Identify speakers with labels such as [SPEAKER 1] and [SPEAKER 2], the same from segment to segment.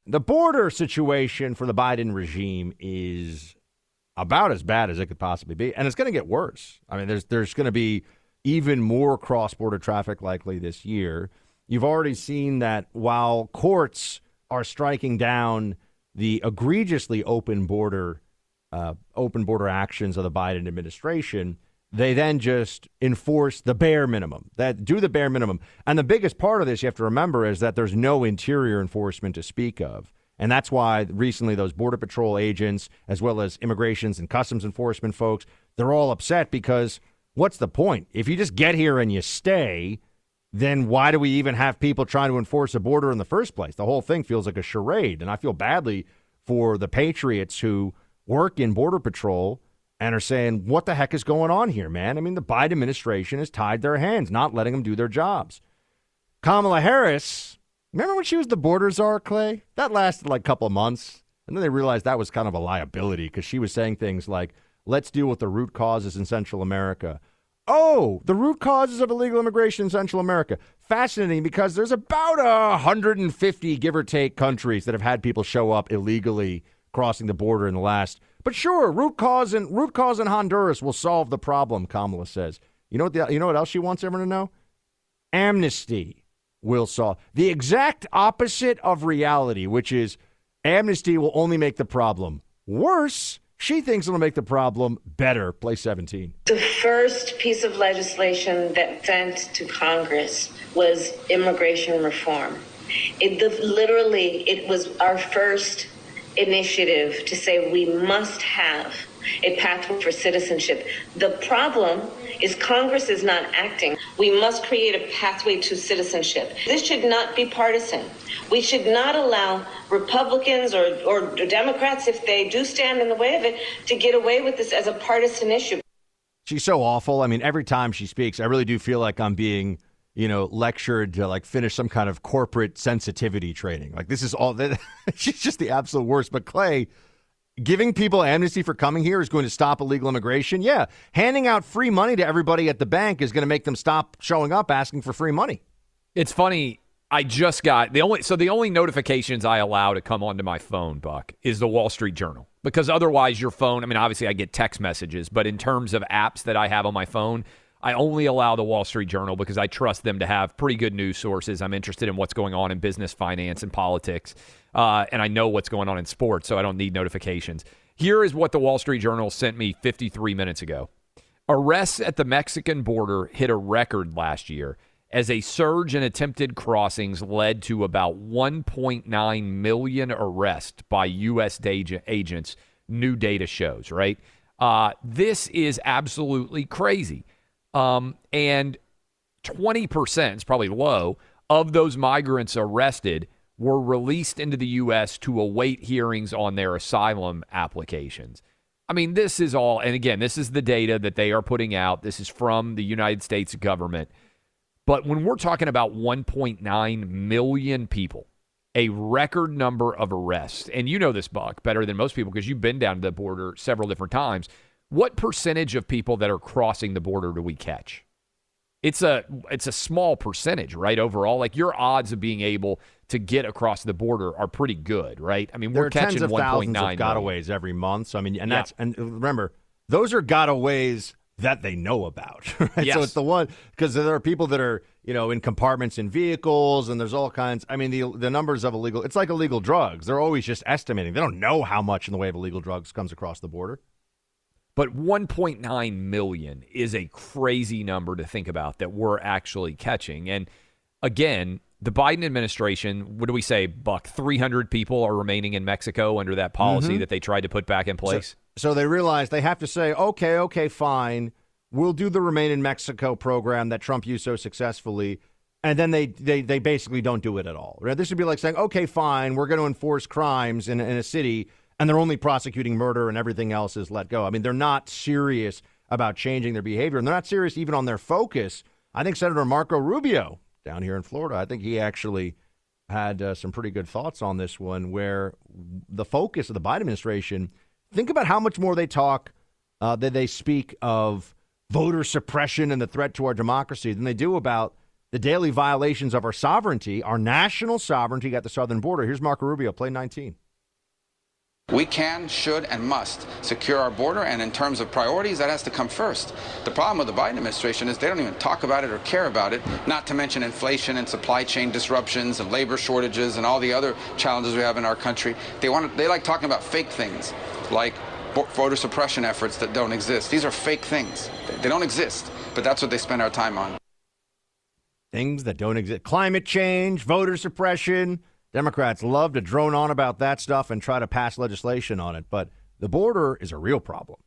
[SPEAKER 1] the border situation for the Biden regime is about as bad as it could possibly be, and it's going to get worse. I mean, there's going to be even more cross-border traffic likely this year. You've already seen that while courts are striking down the egregiously open border actions of the Biden administration, they then just enforce the bare minimum, do the bare minimum. And the biggest part of this you have to remember is that there's no interior enforcement to speak of. And that's why recently those Border Patrol agents, as well as immigrations and customs enforcement folks, they're all upset because what's the point? If you just get here and you stay, then why do we even have people trying to enforce a border in the first place? The whole thing feels like a charade. And I feel badly for the patriots who work in Border Patrol and are saying, what the heck is going on here, man? I mean, the Biden administration has tied their hands, not letting them do their jobs. Kamala Harris, remember when she was the border czar, Clay? That lasted like a couple of months. And then they realized that was kind of a liability because she was saying things like, let's deal with the root causes in Central America. Oh, the root causes of illegal immigration in Central America. Fascinating because there's about 150, give or take, countries that have had people show up illegally crossing the border in the last. But sure, root cause in Honduras will solve the problem, Kamala says. You know what else she wants everyone to know? Amnesty will solve. The exact opposite of reality, which is amnesty will only make the problem worse. She thinks it'll make the problem better. Play 17.
[SPEAKER 2] The first piece of legislation that sent to Congress was immigration reform. It was our first initiative to say we must have a pathway for citizenship. The problem is Congress is not acting. We must create a pathway to citizenship. This should not be partisan. We should not allow Republicans or Democrats, if they do stand in the way of it, to get away with this as a partisan issue.
[SPEAKER 1] She's so awful. I mean, every time she speaks, I really do feel like I'm being, lectured to finish some kind of corporate sensitivity training. Like this is all that. She's just the absolute worst. But Clay, giving people amnesty for coming here is going to stop illegal immigration. Yeah. Handing out free money to everybody at the bank is going to make them stop showing up asking for free money.
[SPEAKER 3] It's funny. I just got the only notifications I allow to come onto my phone, Buck, is the Wall Street Journal. Because otherwise your phone, I mean, obviously I get text messages, but in terms of apps that I have on my phone, I only allow the Wall Street Journal because I trust them to have pretty good news sources. I'm interested in what's going on in business, finance, and politics. And I know what's going on in sports, so I don't need notifications. Here is what the Wall Street Journal sent me 53 minutes ago. Arrests at the Mexican border hit a record last year as a surge in attempted crossings led to about 1.9 million arrests by U.S. agents, new data shows, right? This is absolutely crazy. And 20%, it's probably low, of those migrants arrested were released into the U.S. to await hearings on their asylum applications. I mean, this is all, and again, this is the data that they are putting out. This is from the United States government. But when we're talking about 1.9 million people, a record number of arrests, and you know this, Buck, better than most people because you've been down to the border several different times. What percentage of people that are crossing the border do we catch? It's a small percentage, right, overall? Like your odds of being able to get across the border are pretty good, right? I mean, we're catching 1.9 million. There are tens of thousands of gotaways every month. So, I mean, and remember, those are gotaways that they know about, right? Yes.
[SPEAKER 1] So it's the one, because there are people that are, in compartments in vehicles, and there's all kinds. I mean, the numbers of illegal, it's like illegal drugs. They're always just estimating. They don't know how much in the way of illegal drugs comes across the border.
[SPEAKER 3] But 1.9 million is a crazy number to think about that we're actually catching. And again, the Biden administration, what do we say, Buck? 300 people are remaining in Mexico under that policy that they tried to put back in place.
[SPEAKER 1] So they realize they have to say, okay, fine. We'll do the Remain in Mexico program that Trump used so successfully. And then they basically don't do it at all. Right? This would be like saying, okay, fine, we're going to enforce crimes in a city, and they're only prosecuting murder and everything else is let go. I mean, they're not serious about changing their behavior, and they're not serious even on their focus. I think Senator Marco Rubio down here in Florida, I think he actually had some pretty good thoughts on this one, where the focus of the Biden administration, think about how much more they talk, that they speak of voter suppression and the threat to our democracy than they do about the daily violations of our sovereignty, our national sovereignty at the southern border. Here's Marco Rubio, play 19.
[SPEAKER 4] We can, should, and must secure our border, and in terms of priorities, that has to come first. The problem with the Biden administration is they don't even talk about it or care about it, not to mention inflation and supply chain disruptions and labor shortages and all the other challenges we have in our country. They like talking about fake things, like voter suppression efforts that don't exist. These are fake things. They don't exist, but that's what they spend our time on.
[SPEAKER 1] Things that don't exist. Climate change, voter suppression. Democrats love to drone on about that stuff and try to pass legislation on it, but the border is a real problem.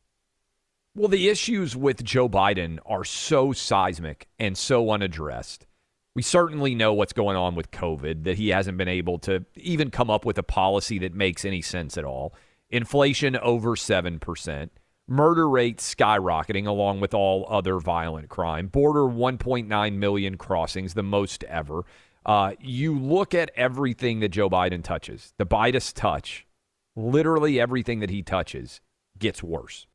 [SPEAKER 3] Well, the issues with Joe Biden are so seismic and so unaddressed. We certainly know what's going on with COVID, that he hasn't been able to even come up with a policy that makes any sense at all. Inflation over 7%. Murder rates skyrocketing along with all other violent crime. Border 1.9 million crossings, the most ever. You look at everything that Joe Biden touches, the Biden's touch, literally everything that he touches gets worse.